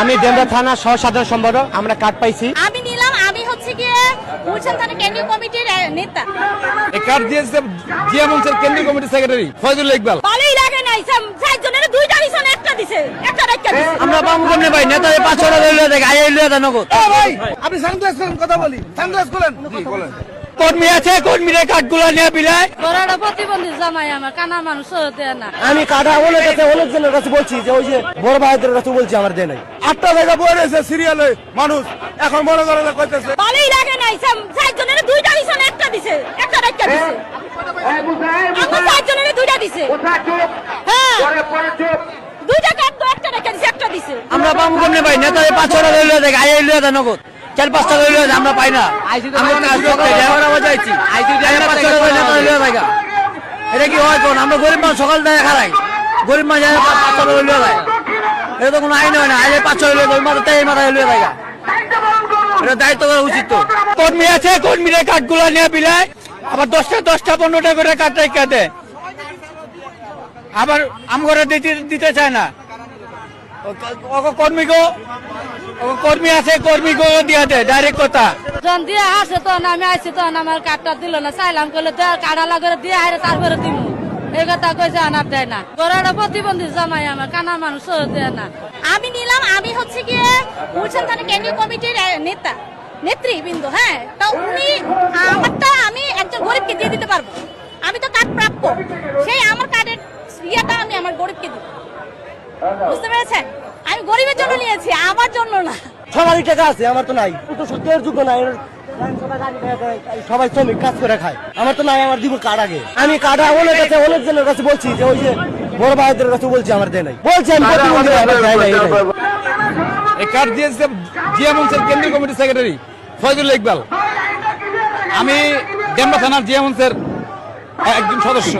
আমি ডেমরা থানা সহ সাধারণ সম্পাদক। আমরা কার্ড পাইছি। আমি নিলাম। আমি হচ্ছে গিয়ে গুলশান থানা কেন্দ্রীয় কমিটির নেতা। এই কার্ড দিয়েছে জিয়া মঞ্চের কেন্দ্রীয় কমিটির সেক্রেটারি ফয়জুল ইকবাল। ভালোই লাগে নাই, চারজনের দুইটা দিছেন, একটা দিছে, একটা রেখে দিছে। আমরা বাম করনে ভাই নেতা 500 টাকা লইয়া দেখ আইয়া লইয়া দেন নগদ। ভাই আপনি সানগ্লাস করেন, কথা বলি, সানগ্লাস করেন। জি বলেন। কর্মী আছে, কর্মীরা কার্ডগুলো নিয়ে বিলায়। বড়টা প্রতিবন্ধী জামাই আমার, কানা মানুষ হতে না। আমি কাটা ওনার কাছে অনেকজনের কাছে বলছি যে ওই যে বড় ভাইদের কাছে বলছি আমার দেয় নাই। 8টা জায়গা বয়ে রয়েছে সিরিয়ালে মানুষ, এখন মনে করে কইতেছে ভালোই লাগে নাই, চারজনের দুইটা দিছেন, একটা দিছে, একটা রেখে দিছে। আমার চারজনের দুইটা দিছে। হ্যাঁ, দুইটা কার্ড তো একটা রেখে দিছে, একটা দিছে। আমরা বাম করনে ভাই নেতা 500 টাকা লইয়া দেখ আইয়া লইয়া দেন নগদ। 4-5 টাকা লইয়া দেন, আমরা পাই না। এটা কি হয় কোন? আমরা গরিব মানুষ সকাল থেকে খারাই, গরিব মানুষ 500 টাকা লইয়া দেয়। এটা তো কোনো আইন হয় না। আইলে 500 লইয়া দেয়, মাথায় মাথায় লইয়া দেয়। এটা দায়িত্ব করা উচিত তো। কর্মী আছে, কর্মীরা কার্ডগুলো নিয়ে বিলায়। আবার 10টা 15টা করে কার্ড রেখে দেয়। আবার আমগরে দিতে চায় না। কর্মী আছে, কর্মীকে দিয়ে দেয় ডাইরেক্ট কথা। যখন দিয়ে আসে তখন আমি আইসি, তখন আমার কার্ডটা দিল না। চাইলাম করলে কার্ডা লাগে দিয়ে আরে তারপরে দিব, এই কথা কইছে আনার দেয় না। বড়টা প্রতিবন্ধী জামাই আমার, কানা মানুষ হতে না। আমি নিলাম। আমি হচ্ছে গিয়ে গুলশান থানা কেন্দ্রীয় কমিটির নেতা, নেতৃবৃন্দ। হ্যাঁ, তা উনি আমারটা আমি একজন গরিবকে দিয়ে দিতে পারবো। আমি তো কার্ড প্রাপ্য, সেই আমার কার্ডের ইয়েটা আমি আমার গরিবকে দিব। বুঝতে পেরেছেন? আমি গরিবের জন্য নিয়েছি, আমার জন্য না। সবারই টাকা আছে, আমার তো নাই। তো সত্যের যোগ্য নাই। সবাই শ্রমিক কাজ করে খায়, আমার তো নাই। আমার দিব কার্ড আগে। আমি কার্ড ওনার কাছে অনেকজনের কাছে বলছি যে ওই যে বড় ভাইদের কাছে বলছি আমার দেয় নাই। বলছি আমি প্রতিবন্ধী, আমার দেয় নাই। এই কার্ড দিয়েছে জিয়া মঞ্চের কেন্দ্রীয় কমিটির সেক্রেটারি ফয়জুল ইকবাল। আমি ডেমরা থানার জিয়া মঞ্চের একজন সদস্য।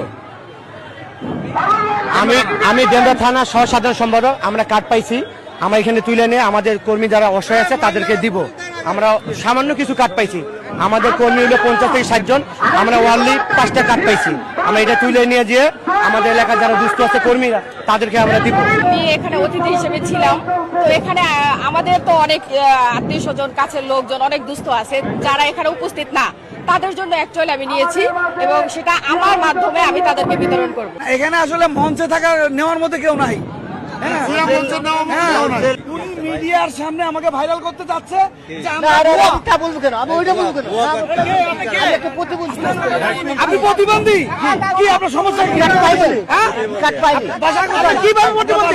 আমি ডেমরা থানা সহ সাধারণ সম্পাদক। আমরা কার্ড পাইছি। আমরা এখানে তুলে নিয়ে আমাদের কর্মী যারা অসহায় আছে তাদেরকে দিব। আমরা সামান্য কিছু কার্ড পাইছি। আমাদের কর্মী হলো 50 থেকে 60 জন। আমরা ওয়ানলি 5টা কার্ড পাইছি। আমরা এটা তুলে নিয়ে গিয়ে আমাদের এলাকার যারা দুস্থ আছে কর্মীরা তাদেরকে আমরা দিব। আমি এখানে অতিথি হিসেবে ছিলাম। তো এখানে আমাদের তো অনেক আত্মীয় স্বজন, কাছের লোকজন অনেক দুস্থ আছে যারা এখানে উপস্থিত না, তাদের জন্য অ্যাকচুয়ালি আমি নিয়েছি এবং সেটা আমার মাধ্যমে আমি তাদেরকে বিতরণ করব। এখানে আসলে মঞ্চে থাকার নেওয়ার মধ্যে কেউ নাই। মিডিয়ার সামনে আমাকে ভাইরাল করতে যাচ্ছে যে আপনি প্রতিবন্ধী। কি আপনার সমস্যা? কি কিভাবে প্রতিবন্ধী?